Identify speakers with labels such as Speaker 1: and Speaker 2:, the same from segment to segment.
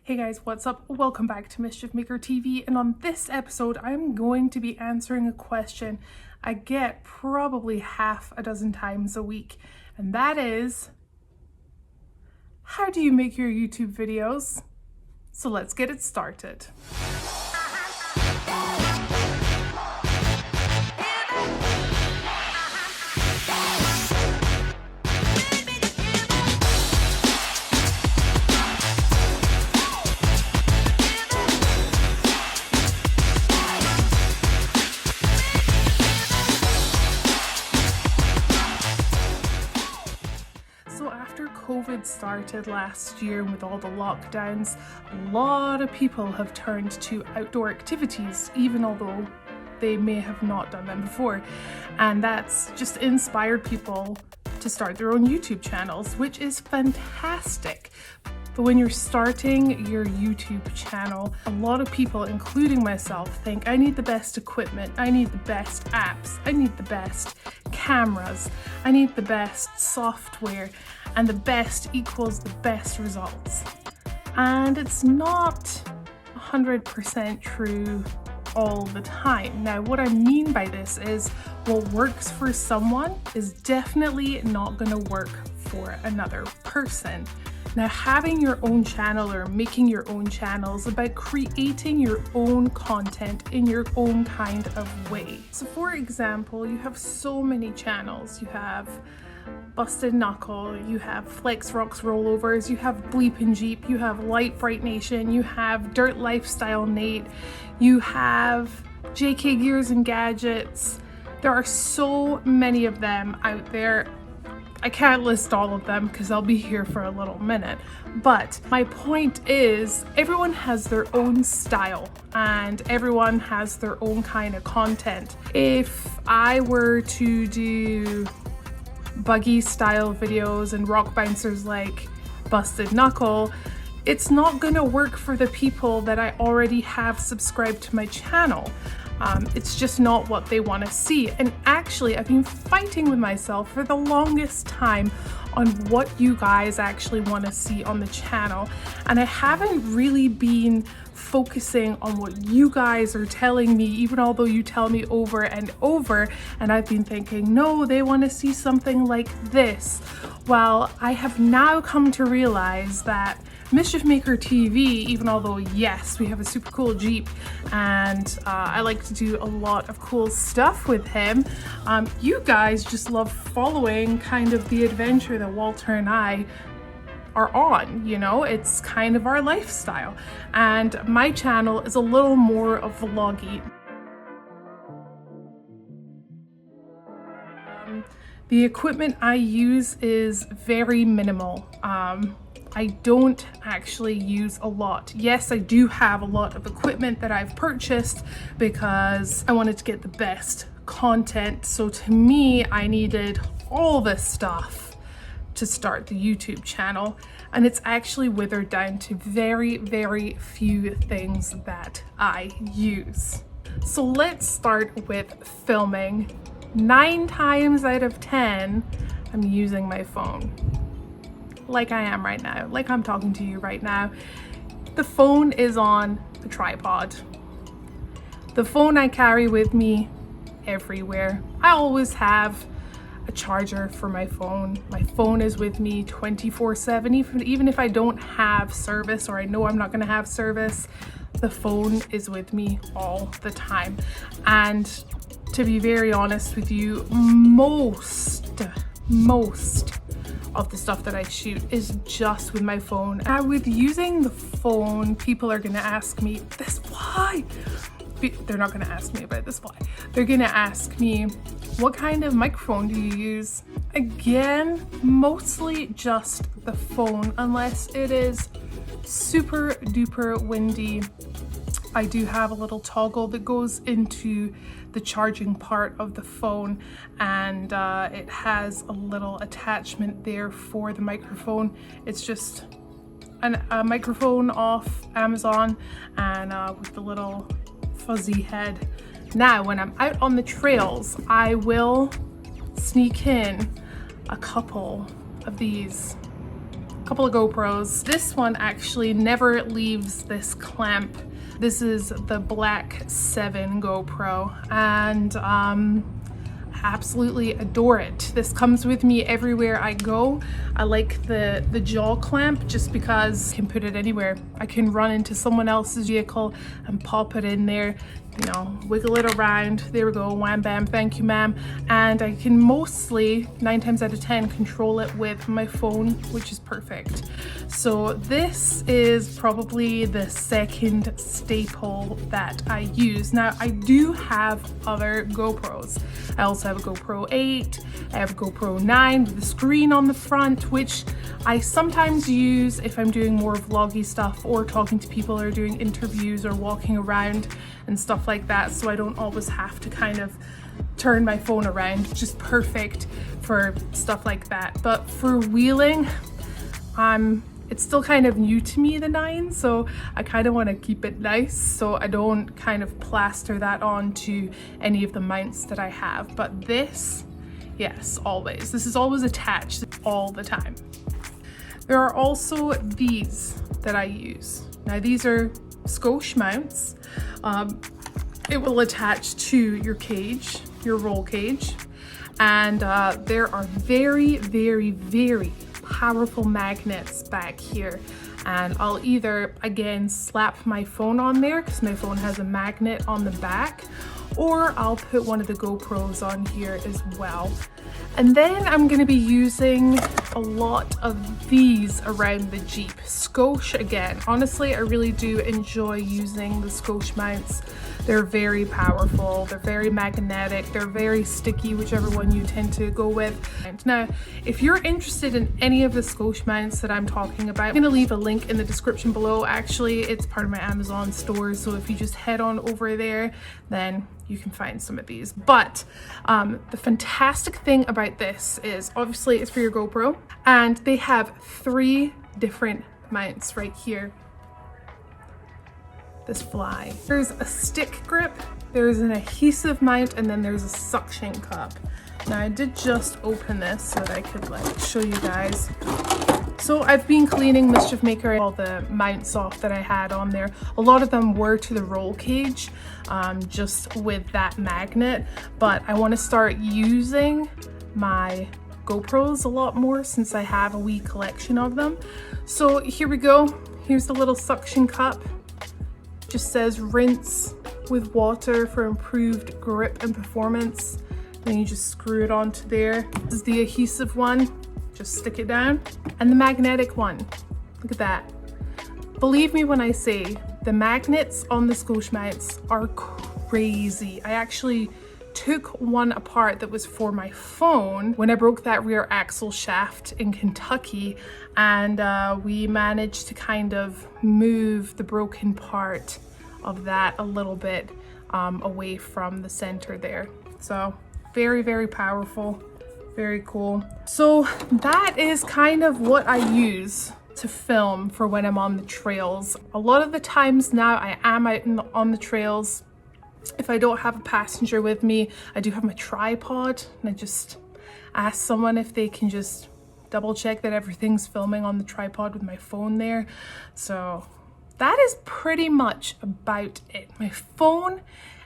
Speaker 1: Hey guys, what's up? Welcome back to Mischief Maker TV, and on this episode I'm going to be answering a question I get probably half a dozen times a week, and that is, how do you make your YouTube videos? So let's get it started. After COVID started last year with all the lockdowns, a lot of people have turned to outdoor activities, even although they may have not done them before. And that's just inspired people to start their own YouTube channels, which is fantastic. But when you're starting your YouTube channel, a lot of people, including myself, think I need the best equipment, I need the best apps, I need the best cameras, I need the best software, and the best equals the best results. And it's not 100% true all the time. Now, what I mean by this is what works for someone is definitely not going to work for another person. Now, having your own channel or making your own channel is about creating your own content in your own kind of way. So for example, you have so many channels. You have Busted Knuckle, you have Flex Rocks Rollovers, you have Bleepin' Jeep, you have Light Bright Nation, you have Dirt Lifestyle Nate, you have JK Gears and Gadgets. There are so many of them out there. I can't list all of them because I'll be here for a little minute, but my point is everyone has their own style and everyone has their own kind of content. If I were to do buggy style videos and rock bouncers like Busted Knuckle, it's not gonna work for the people that I already have subscribed to my channel. It's just not what they want to see. And actually, I've been fighting with myself for the longest time on what you guys actually want to see on the channel. And I haven't really been focusing on what you guys are telling me, even although you tell me over and over. And I've been thinking, no, they want to see something like this. Well, I have now come to realize that Mischief Maker TV, even although yes, we have a super cool Jeep and I like to do a lot of cool stuff with him, you guys just love following kind of the adventure that Walter and I are on, you know, it's kind of our lifestyle. And my channel is a little more of vloggy. The equipment I use is very minimal. I don't actually use a lot. Yes, I do have a lot of equipment that I've purchased because I wanted to get the best content. So to me, I needed all this stuff to start the YouTube channel. And it's actually withered down to very, very few things that I use. So let's start with filming. 9 times out of 10, I'm using my phone. Like I am right now, like I'm talking to you right now. The phone is on the tripod. The phone I carry with me everywhere. I always have a charger for my phone. My phone is with me 24/7, even if I don't have service or I know I'm not gonna have service, the phone is with me all the time. And to be very honest with you, most of the stuff that I shoot is just with my phone. Now, with using the phone, people are gonna ask me this, why? They're not gonna ask me about this, why? They're gonna ask me, what kind of microphone do you use? Again, mostly just the phone, unless it is super duper windy. I do have a little toggle that goes into the charging part of the phone, and it has a little attachment there for the microphone. It's just a microphone off Amazon and with the little fuzzy head. Now, when I'm out on the trails, I will sneak in a couple of these couple of GoPros. This one actually never leaves this clamp. This is the Black 7 GoPro, and I absolutely adore it. This comes with me everywhere I go. I like the jaw clamp just because I can put it anywhere. I can run into someone else's vehicle and pop it in there, you know, wiggle it around. There we go, wham bam, thank you ma'am. And I can mostly, 9 times out of 10, control it with my phone, which is perfect. So this is probably the second staple that I use. Now I do have other GoPros. I also have a GoPro 8, I have a GoPro 9 with a screen on the front, which I sometimes use if I'm doing more vloggy stuff or talking to people or doing interviews or walking around and stuff like that, so I don't always have to kind of turn my phone around. Just perfect for stuff like that. But for wheeling, it's still kind of new to me, the 9, so I kind of want to keep it nice so I don't kind of plaster that onto any of the mounts that I have. But this, yes, always. This is always attached all the time. There are also these that I use. Now these are Scotch mounts. It will attach to your cage, your roll cage, and there are very, very, very powerful magnets back here, and I'll either again slap my phone on there because my phone has a magnet on the back, or I'll put one of the GoPros on here as well. And then I'm going to be using a lot of these around the Jeep. Scotch again. Honestly, I really do enjoy using the Scotch mounts. They're very powerful, they're very magnetic, they're very sticky, whichever one you tend to go with. And now, if you're interested in any of the Scotch mounts that I'm talking about, I'm gonna leave a link in the description below. Actually, it's part of my Amazon store, so if you just head on over there, then you can find some of these. But the fantastic thing about this is obviously it's for your GoPro, and they have 3 different mounts right here. This fly. There's a stick grip, there's an adhesive mount, and then there's a suction cup. Now I did just open this so that I could like show you guys. So I've been cleaning Mischief Maker, all the mounts off that I had on there. A lot of them were to the roll cage, just with that magnet, but I want to start using my GoPros a lot more since I have a wee collection of them. So here we go. Here's the little suction cup. Just says rinse with water for improved grip and performance. Then you just screw it onto there. This is the adhesive one. Just stick it down. And the magnetic one. Look at that. Believe me when I say the magnets on the Scotch mounts are crazy. I actually took one apart that was for my phone when I broke that rear axle shaft in Kentucky, and we managed to kind of move the broken part of that a little bit away from the center there. So very, very powerful, very cool. So that is kind of what I use to film for when I'm on the trails. A lot of the times now I am out on the trails. If I don't have a passenger with me, I do have my tripod, and I just ask someone if they can just double check that everything's filming on the tripod with my phone there. So that is pretty much about it. My phone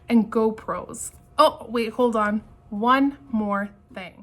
Speaker 1: and GoPros. Oh, wait, hold on. One more thing.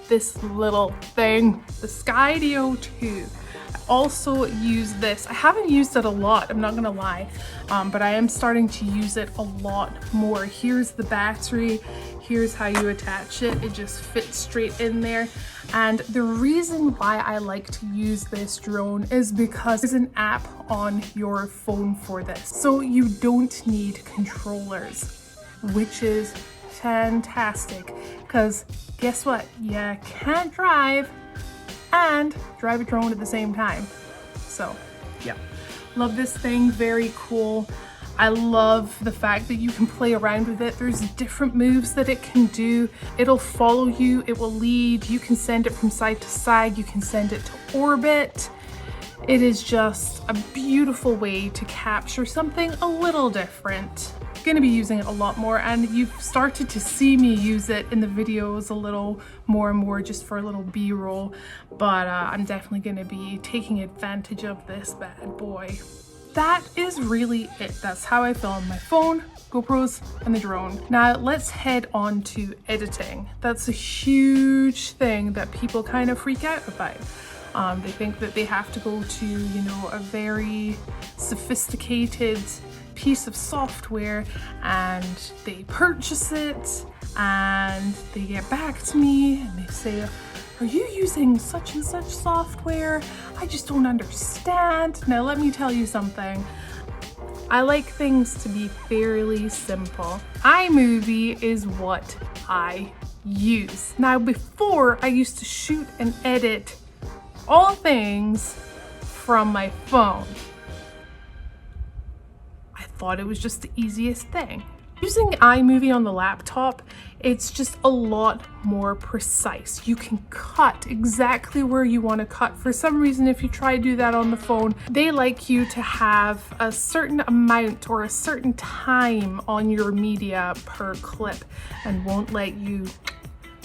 Speaker 1: This little thing, the Skydio 2. I also use this. I haven't used it a lot, I'm not gonna lie, but I am starting to use it a lot more. Here's the battery, here's how you attach it. It just fits straight in there. And the reason why I like to use this drone is because there's an app on your phone for this. So you don't need controllers, which is fantastic, because guess what? You can't drive and drive a drone at the same time. So yeah, love this thing, very cool. I love the fact that you can play around with it. There's different moves that it can do. It'll follow you, it will lead, you can send it from side to side, you can send it to orbit. It is just a beautiful way to capture something a little different. I'm gonna be using it a lot more, and you've started to see me use it in the videos a little more and more just for a little B-roll, but I'm definitely gonna be taking advantage of this bad boy. That is really it. That's how I film my phone, GoPros, and the drone. Now let's head on to editing. That's a huge thing that people kind of freak out about. They think that they have to go to, you know, a very sophisticated piece of software and they purchase it and they get back to me and they say, are you using such and such software? I just don't understand. Now let me tell you something. I like things to be fairly simple. iMovie is what I use. Now before, I used to shoot and edit all things from my phone. I thought it was just the easiest thing. Using iMovie on the laptop, it's just a lot more precise. You can cut exactly where you want to cut. For some reason, if you try to do that on the phone, they like you to have a certain amount or a certain time on your media per clip and won't let you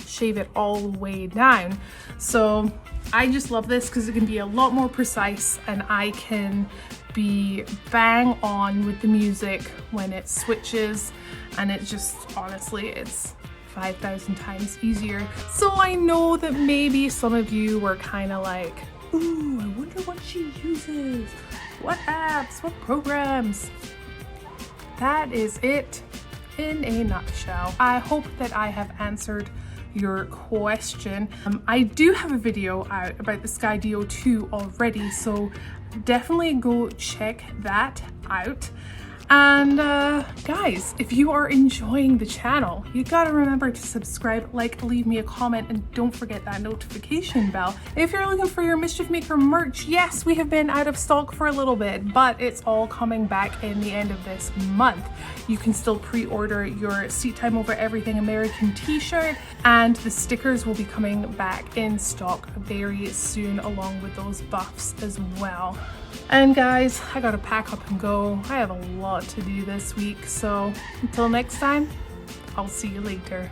Speaker 1: shave it all the way down. So I just love this because it can be a lot more precise and I can be bang on with the music when it switches, and it just, honestly, it's 5,000 times easier. So I know that maybe some of you were kind of like, ooh, I wonder what she uses. What apps, what programs? That is it in a nutshell. I hope that I have answered your question. I do have a video out about the Skydio 2 already, so definitely go check that out. And guys, if you are enjoying the channel, you gotta remember to subscribe, like, leave me a comment, and don't forget that notification bell. If you're looking for your Mischief Maker merch, yes, we have been out of stock for a little bit, but it's all coming back in the end of this month. You can still pre-order your Seat Time Over Everything American t-shirt, and the stickers will be coming back in stock very soon, along with those buffs as well. And guys, I gotta pack up and go. I have a lot to do this week, so until next time, I'll see you later.